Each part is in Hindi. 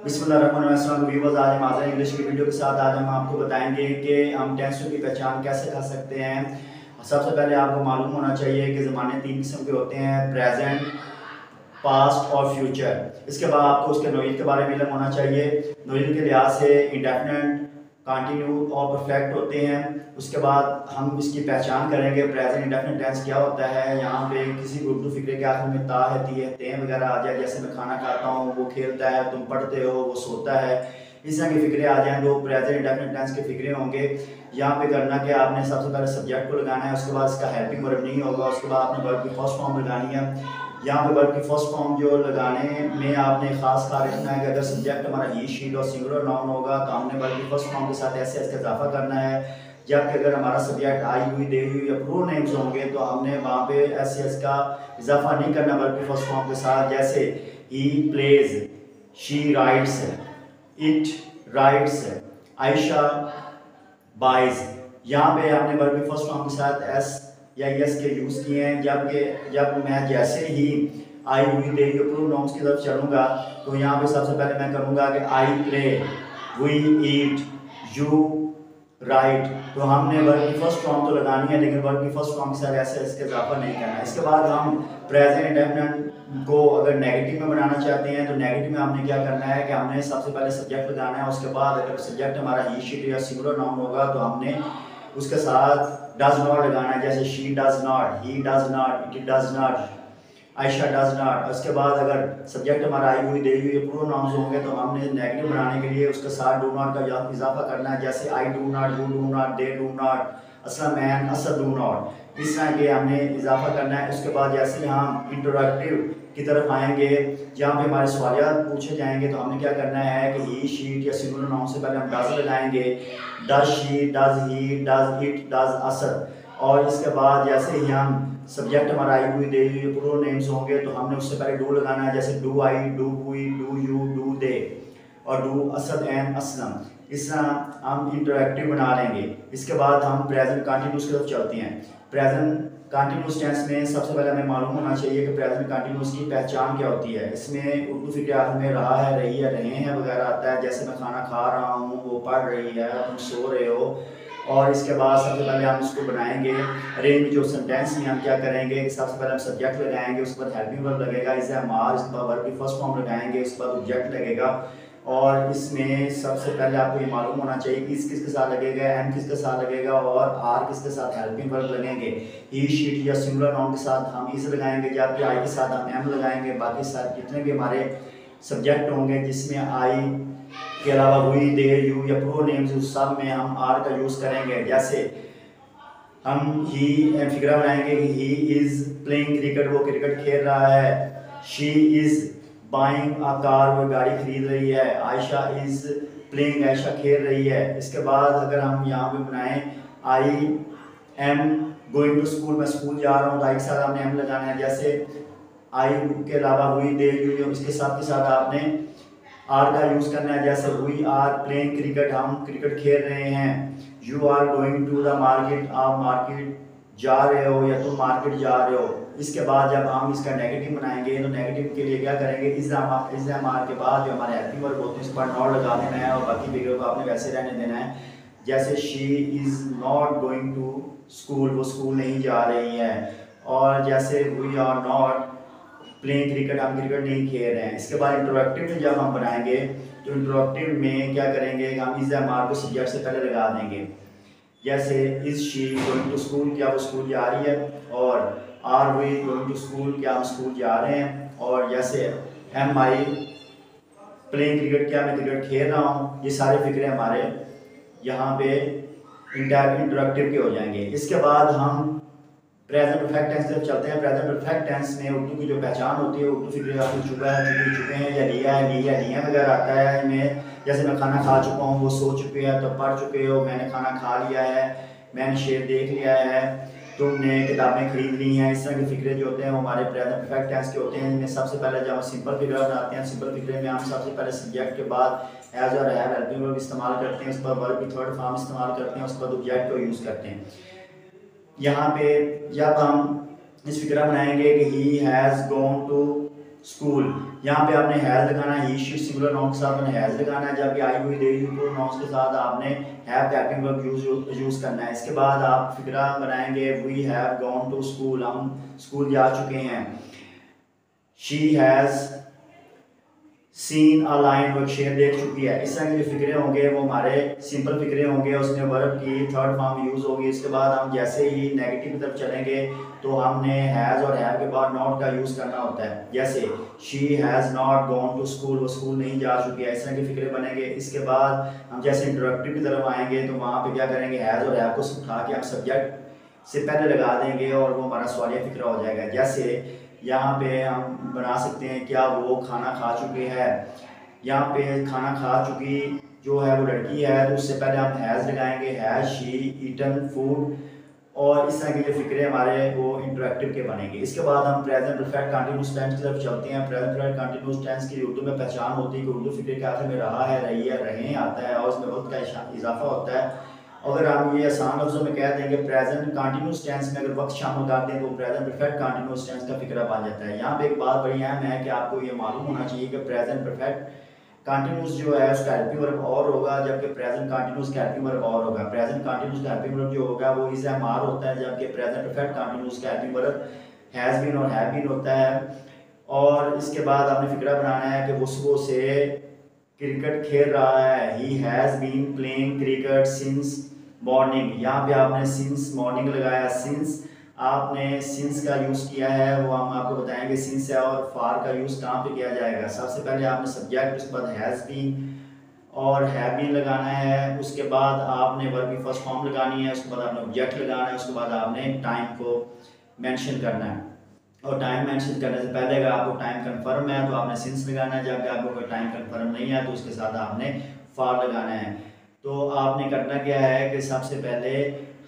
बिस्मिल्लाहिर्रहमानिर्रहीम व्यूअर्स, आज हम हाजिर हैं इंग्लिश की वीडियो के साथ। आज हम आपको बताएंगे कि हम टेंसों की पहचान कैसे कर सकते हैं। सबसे पहले आपको मालूम होना चाहिए कि ज़माने तीन किस्म के होते हैं, प्रेजेंट, पास्ट और फ्यूचर। इसके बाद आपको उसके नोइल के बारे में इल्म होना चाहिए। नोइल के लिहाज से इंडेफिनेट, कंटिन्यू और परफेक्ट होते हैं। उसके बाद हम इसकी पहचान करेंगे प्रेजेंट इंडेफिनेट टेंस क्या होता है। यहाँ पे किसी भी उर्दू फिक्रे के आखिर में ता है, ती है, ते वगैरह आ जाए, जैसे मैं खाना खाता हूँ, वो खेलता है, तुम पढ़ते हो, वो सोता है, इस तरह के फिक्रे आ जाएँ तो प्रेजेंट इंडेफिनेट टेंस के फिक्रे होंगे। यहाँ पे करना कि आपने सबसे पहले सब्जेक्ट को लगाना है, उसके बाद इसका हेल्पिंग वर्ब नहीं होगा, उसके बाद आपने वर्ब की फर्स्ट फॉर्म लगानी है। यहाँ पे वर्ब की फर्स्ट फॉर्म जो लगाने में आपने खास ख्याल रखना है कि अगर सब्जेक्ट हमारा ही, शीट और सिंगुलर नाउन होगा तो हमने वर्ब की फर्स्ट फॉर्म के साथ ऐसे ऐसे इजाफा करना है। जबकि अगर हमारा सब्जेक्ट आई हुई, दे हुई या प्रो नेम्स होंगे तो हमने वहाँ पे ऐसे इसका इजाफा नहीं करना वर्ब की फर्स्ट फॉर्म के साथ। जैसे ही plays, she writes, it writes, Ayesha buys. यहाँ पे आपने वर्ब की फर्स्ट फॉर्म के साथ एस या यस के यूज़ किए हैं। जब मैं जैसे ही आई हुई, दे हुई प्रो नाउन्स की तरफ चलूँगा तो यहाँ पे सबसे पहले मैं करूँगा कि I play, we eat, you write. तो हमने वर्ब की फर्स्ट फॉर्म तो लगानी है, लेकिन वर्ब की फर्स्ट फॉर्म के साथ ऐसे इसके इजाफा नहीं करना। इसके बाद हम प्रेजेंट इंडेफिनिट को अगर नेगेटिव में बनाना चाहते हैं तो नेगेटिव में हमने क्या करना है कि हमने सबसे पहले सब्जेक्ट लगाना है। उसके बाद अगर सब्जेक्ट हमारा ही, शीट या सिंगुलर नाउन होगा तो हमने उसके साथ डज नॉट लगाना है। जैसे she does not, he does not, it does not, Ayesha does not. उसके बाद अगर सब्जेक्ट हमारा आई हुई, दे हुई प्रो नाउन्स होंगे तो हमने नेगेटिव बनाने के लिए उसके साथ डू नॉट का इजाफा करना है। जैसे I do not, you do not, they do not, असला मैन, असद डू नॉट, इस तरह के हमने इजाफा करना है। उसके बाद जैसे हम इंटरैक्टिव की तरफ आएंगे जहाँ पे हमारे सवालियात पूछे जाएंगे तो हमने क्या करना है कि ही, शीट या सिंगुलर नाउन से पहले हम डज लगाएंगे। Does she, does he, does it, does Asad. और इसके बाद जैसे ही हम सब्जेक्ट हमारा आई हुई, दे हुई प्रो नेम्स होंगे तो हमने उससे पहले डू लगाना है। जैसे डू आई, डू हुई, डू यू, डू दे और डू असद एंड असलम। इस तरह हम इंटरैक्टिव बना लेंगे। इसके बाद हम प्रेजेंट कंटिन्यूस की तरफ चलते हैं। प्रेजेंट कंटिन्यूस टेंस में सबसे पहले हमें मालूम होना चाहिए कि प्रेजेंट कंटिन्यूस की पहचान क्या होती है। इसमें उर्दू फिक्र आखिर में रहा है, रही है, रहे हैं वगैरह आता है। जैसे मैं खाना खा रहा हूँ, वो पढ़ रही है, तुम सो रहे हो। और इसके बाद सबसे पहले हम इसको बनाएंगे अरेंज जो सेंटेंस में हम क्या करेंगे कि सबसे पहले हम सब्जेक्ट लगाएंगे, उसके बाद हेल्पिंग वर्ब लगेगा, इसे हम आर, इसके बाद वर्ब की फर्स्ट फॉर्म लगाएंगे, उसके बाद ऑब्जेक्ट लगेगा। और इसमें सबसे पहले आपको ये मालूम होना चाहिए कि इस किसके साथ लगेगा, एम किसके साथ लगेगा और आर किसके साथ हेल्पिंग वर्ब लगेंगे। ही, शीट या सिंगुलर नाउन के साथ हम इस लगाएंगे, जबकि आई के साथ हम एम लगाएंगे। बाकी साथ जितने भी हमारे सब्जेक्ट होंगे जिसमें आई के अलावा हुई, दे, यू या प्रो नेम्स, उस सब में हम आर का यूज़ करेंगे। जैसे हम ही फिक्रा बनाएंगे कि ही इज़ प्लेइंग क्रिकेट, वो क्रिकेट खेल रहा है। She is buying a car, वो गाड़ी खरीद रही है। आयशा इज़ प्लेइंग, आयशा खेल रही है। इसके बाद अगर हम यहाँ पे बनाएं I am going to school, मैं स्कूल जा रहा हूँ, तो आई के साथ हमने एम लगाना है। जैसे आई के अलावा हुई, दे, यू, इसके साथ आपने आर का यूज़ करना है। जैसे वी आर प्लेइंग क्रिकेट, हम क्रिकेट खेल रहे हैं। You are going to the market, आप मार्केट जा रहे हो या तुम मार्केट जा रहे हो। इसके बाद जब हम इसका नेगेटिव बनाएंगे तो नेगेटिव के लिए क्या करेंगे, इस आर के बाद जो हमारे हेल्पिंग वर्ब होते हैं इस पर नॉट लगा देना है और बाकी फिगर को आपने वैसे रहने देना है। जैसे she is not going to school, वो स्कूल नहीं जा रही है। और जैसे we are not playing cricket, हम क्रिकेट नहीं खेल रहे हैं। इसके बाद इंटरैक्टिव में जब हम बनाएंगे तो इंटरैक्टिव में क्या करेंगे, हम इस आर को सब्जेक्ट से पहले लगा देंगे। जैसे is she going to school, क्या वो स्कूल जा रही है। और are we going to school, क्या हम स्कूल जा रहे हैं। और जैसे एम आई प्लेइंग क्रिकेट, क्या मैं क्रिकेट खेल रहा हूँ। ये सारे फिक्रे हमारे यहाँ पे इंटरैक्टिव के हो जाएंगे। इसके बाद हम प्रेजेंट परफेक्ट टेंस से चलते हैं। प्रेजेंट परफेक्ट टेंस में उर्दू की जो पहचान होती है, उर्दू फिक्र आप चुका है, चुके हैं या लिया है, लिया लिया वगैरह आता है इनमें। जैसे मैं खाना खा चुका हूँ, वो सो चुके हैं, तो पढ़ चुके हो, मैंने खाना खा लिया है, मैंने शेर देख लिया है, तुमने किताबें खरीद ली हैं। इस तरह के फिक्रे जो होते हैं वो हमारे प्रेजेंट परफेक्ट टेंस के होते हैं। इनमें सबसे पहले जब हम सिंपल फिक्र बनाते हैं, सिंपल फिक्रे में हम सबसे पहले सब्जेक्ट के बाद एज और हैव हेल्पिंग वर्ब इस्तेमाल करते हैं, उस पर वर्ब की थर्ड फॉर्म इस्तेमाल करते हैं, उसके बाद ऑब्जेक्ट को यूज़ करते हैं। यहाँ पे जब हम इस फिक्रा बनाएंगे कि he has gone to school, यहाँ पे आपने हैज़ लगाना है, ही शी सिंगुलर नाउन के साथ आपने हैज़ लगाना है, जबकि आई हुई दे हुई नाउन के साथ आपने हैव का हेल्पिंग वर्ब यूज़ करना है। इसके बाद आप फिक्रा बनाएंगे, we have gone to school, हम स्कूल जा चुके हैं। She has seen a lion, वो शेर देख चुकी है। इस तरह के जो फिक्रे होंगे वो हमारे सिंपल फिक्रे होंगे, उसमें वर्ब की थर्ड फॉर्म यूज़ होगी। इसके बाद हम जैसे ही नेगेटिव की तरफ चलेंगे तो हमने हैज़ और हैव के बाद नॉट का यूज़ करना होता है। जैसे she has not gone to school, वो स्कूल नहीं जा चुकी है। इस तरह के फिक्रे बनेंगे। इसके बाद हम जैसे इंटरोगेटिव की तरफ आएंगे तो वहाँ पे क्या करेंगे, हैज़ और हैव को उठा के हम सब्जेक्ट से पहले लगा देंगे और वो हमारा सवालिया फिक्रा हो जाएगा। जैसे यहाँ पे हम बना सकते हैं, क्या वो खाना खा चुके हैं। यहाँ पे खाना खा चुकी जो है वो लड़की है, तो उससे पहले हम हैज़ लगाएंगे, हैज़ शी ईटन फूड। और इस तरह के जो फिक्रे हमारे वो इंटरेक्टिव के बनेंगे। इसके बाद हम प्रेजेंट परफेक्ट कंटिन्यूअस टेंस की तरफ चलते हैं। प्रेजेंट परफेक्ट कंटिन्यूअस टेंस की उर्दू में पहचान होती है कि उर्दू फिक्रे के आखिर में रहा है, रही है, रहें आता है और उसमें वक्त का इजाफा होता है। अगर हम ये आसान लफ्ज़ों में कह देंगे प्रेजेंट कंटिन्यूस टेंस में अगर वक्त शामिल कर दें तो प्रेजेंट परफेक्ट कंटिन्यूस टेंस का फिक्रा बन जाता है। यहाँ पे एक बात बड़ी अहम है कि आपको ये मालूम होना चाहिए कि प्रेजेंट परफेक्ट कंटिन्यूस जो है उसका हेल्पिंग वर्ब और होगा, जबकि प्रेजेंट कंटिन्यूस का हेल्पिंग वर्ब और होगा। प्रेजेंट कंटिन्यूस का हेल्पिंग वर्ब जो होगा वो इज एम आर होता है, जबकि प्रेजेंट परफेक्ट कंटिन्यूस का हेल्पिंग वर्ब हैज़ बीन और हैव बीन होता है। और इसके बाद आपने फिक्रा बनाना है कि वो सुबह से क्रिकेट खेल रहा है। He has been playing cricket since morning. यहाँ पे आपने सिंस मॉर्निंग लगाया। सिंस आपने सिंस का यूज़ किया है, वो हम आपको बताएंगे सिंस है और फार का यूज़ कहाँ पे किया जाएगा। सबसे पहले आपने सब्जेक्ट, उसके बाद हैज़ बीन और हैव बीन लगाना है। उसके बाद आपने वर्ब की फर्स्ट फॉर्म लगानी है, उसके बाद आपने ऑब्जेक्ट लगाना है, उसके बाद आपने टाइम को मेंशन करना है। और टाइम मेंशन करने से पहले अगर आपको टाइम कंफर्म है तो आपने सिंस लगाना है, जबकि आपको कोई टाइम कंफर्म नहीं है तो उसके साथ आपने फार लगाना है। तो आपने करना क्या है कि सबसे पहले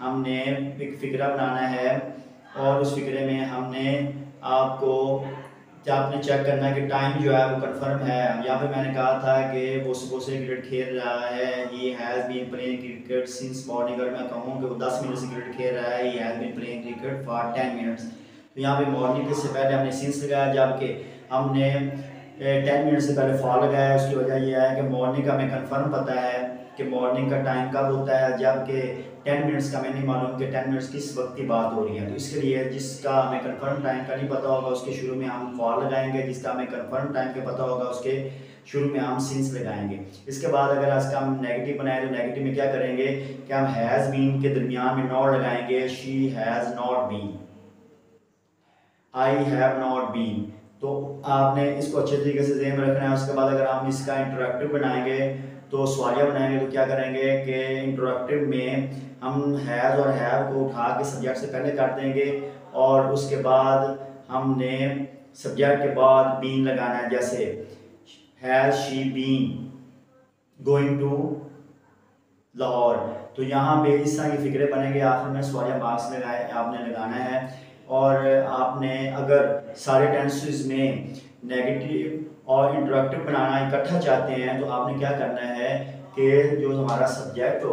हमने एक फ़िक्रा बनाना है और उस फिक्रे में हमने आपको आपने चेक करना है कि टाइम जो है वो कंफर्म है। यहाँ पे मैंने कहा था कि वो सुबह से क्रिकेट खेल रहा है। He has been playing cricket since morning. अगर मैं कहूँ कि वो 10 मिनट से क्रिकेट खेल रहा है, he has been playing cricket for 10 minutes, तो यहाँ पे मॉर्निंग से पहले हमने सिंस लगाया, जबकि हमने 10 मिनट से पहले फॉर लगाया। उसकी वजह यह है कि मॉर्निंग का हमें कंफर्म पता है कि मॉर्निंग का टाइम कब होता है, जबकि 10 मिनट्स का हमें नहीं मालूम कि 10 मिनट्स किस वक्त की बात हो रही है। तो इसके लिए जिसका हमें कंफर्म टाइम का नहीं पता होगा उसके शुरू में हम फॉर लगाएंगे, जिसका हमें कंफर्म टाइम का पता होगा उसके शुरू में हम सिंस लगाएंगे। इसके बाद अगर इसका हम नेगेटिव बनाए तो नेगेटिव में क्या करेंगे कि हम हैज़ बीन के दरमियान में नॉट लगाएंगे। She has not been, I have not been. तो आपने इसको अच्छे तरीके से ज़हन में रखना है। उसके बाद अगर हम इसका इंटरेक्टिव बनाएंगे तो सवालिया बनाएंगे तो क्या करेंगे कि इंटरेक्टिव में हम हैज़ और हैव को उठा के सब्जेक्ट से पहले कर देंगे और उसके बाद हमने सब्जेक्ट के बाद बीन लगाना है। जैसे has she been going to Lahore. तो यहाँ पे इस तरह के फिक्रे बनेंगे। आखिर में सवालिया मार्क्स लगाए आपने लगाना है। और आपने अगर सारे टेंसेस में नेगेटिव और इंटरेक्टिव बनाना इकट्ठा चाहते हैं तो आपने क्या करना है कि जो हमारा सब्जेक्ट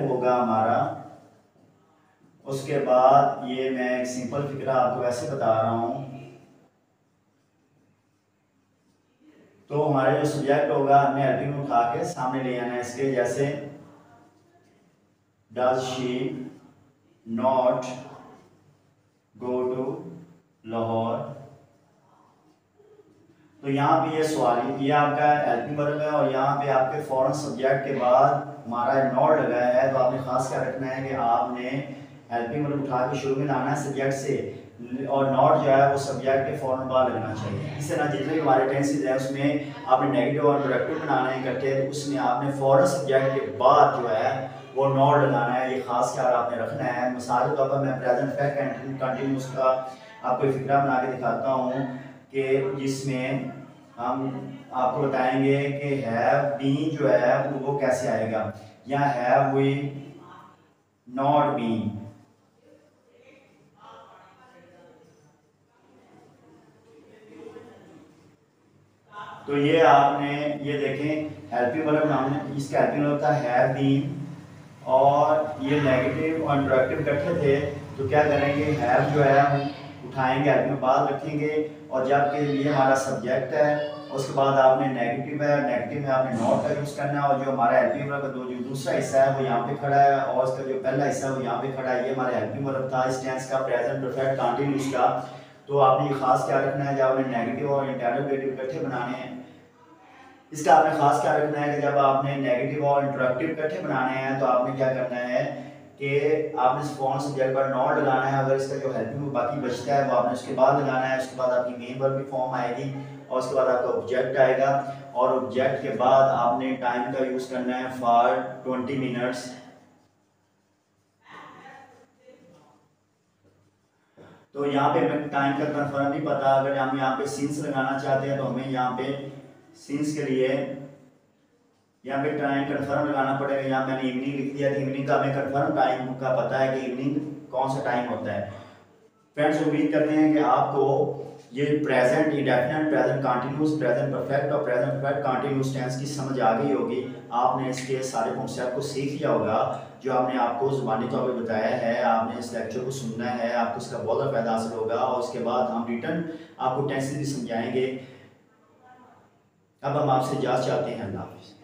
होगा हमारा, उसके बाद ये मैं एक सिंपल फिक्रा आपको ऐसे बता रहा हूँ। तो हमारे जो सब्जेक्ट होगा हमें हेल्पिंग में उठा के सामने ले आना है इसके। जैसे does she not go to Lahore. तो यहाँ पे ये सवाल ये आपका हेल्पिंग वर्ब है और यहाँ पे आपके फौरन सब्जेक्ट के बाद हमारा नॉट लगा है। तो आपने खास क्या रखना है कि आपने हेल्पिंग वर्ब उठा के शुरू में लाना है सब्जेक्ट से और नॉट जो है वो सब्जेक्ट के फौरन बाद लगना चाहिए। इस तरह जितने भी हमारे टेंसेस हैं उसमें आपने नेगेटिव और प्रोडक्टिव बनाना है इकट्ठे, तो उसमें आपने फौरन सब्जेक्ट के बाद जो है वो नॉट लगाना है। ये खास ख्याल आपने रखना है। मिसाल के तौर पर मैं प्रेजेंट परफेक्ट कंटिन्यूस का आपको एक फिक्रा बना के दिखाता हूँ कि जिसमें हम आपको बताएंगे कि हैव बीन जो है वो कैसे आएगा। या हैव वी नॉट बीन। तो ये आपने ये देखें हेल्पिंग वर्ब हमने इसका हेल्पिंग वर्ब था हैव बीन और ये नेगेटिव और इंटरेक्टिव इकट्ठे थे। तो क्या करेंगे हैव जो है उठाएंगे, हेल्पिंग में बाद रखेंगे। और जब के लिए हमारा सब्जेक्ट है, उसके बाद आपने नेगेटिव है, नेगेटिव में आपने नॉट का यूज़ करना है। और जो हमारा हेल्पिंग वर्ब का जो दूसरा हिस्सा है वो यहाँ पे खड़ा है, और उसका जो पहला हिस्सा है वो यहाँ पे खड़ा है। ये हमारा हेल्पिंग वर्ब था इस टेंस का, प्रेजेंट परफेक्ट कंटिन्यूस का। तो आपने ये खास क्या रखना है, जब आपने नेगेटिव और इंटरोगेटिव इकट्ठे बनाने हैं, इसका आपने खास क्या रखना है कि जब आपने नेगेटिव और इंटरेक्टिव इकट्ठे बनाने हैं तो आपने क्या करना है कि आपने कौन सब्जेक्ट पर नॉट लगाना है। अगर इसका जो हेल्पिंग बाकी बचता है वो आपने उसके बाद लगाना है। उसके बाद आपकी मेन वर्ब की फॉर्म आएगी और उसके बाद आपका ऑब्जेक्ट आएगा, और ऑब्जेक्ट के बाद आपने टाइम का यूज़ करना है फॉर 20 मिनट्स। तो यहाँ पे हमें टाइम का कंफर्म नहीं पता, अगर हम यहाँ पे सिंस लगाना चाहते हैं तो हमें यहाँ पे सिंस के लिए यहाँ पे टाइम कंफर्म लगाना पड़ेगा। यहाँ मैंने इवनिंग लिख दिया, इवनिंग का हमें कंफर्म टाइम का पता है कि इवनिंग कौन सा टाइम होता है। फ्रेंड्स, उम्मीद करते हैं कि आपको ये present indefinite, present continuous, present perfect और प्रेजेंट परफेक्ट कंटिन्यूस टेंस की समझ आ गई होगी। आपने इसके सारे कॉन्सेप्ट को सीख लिया होगा जो आपने आपको ज़ुबानी तौर पर बताया है। आपने इस लेक्चर को सुनना है, आपको इसका बहुत ज़्यादा फायदा हासिल होगा। और उसके बाद हम रिटर्न आपको टेंसेस भी समझाएंगे। अब हम आपसे इजाज़त चाहते हैं। अल्लाह हाफ़िज़।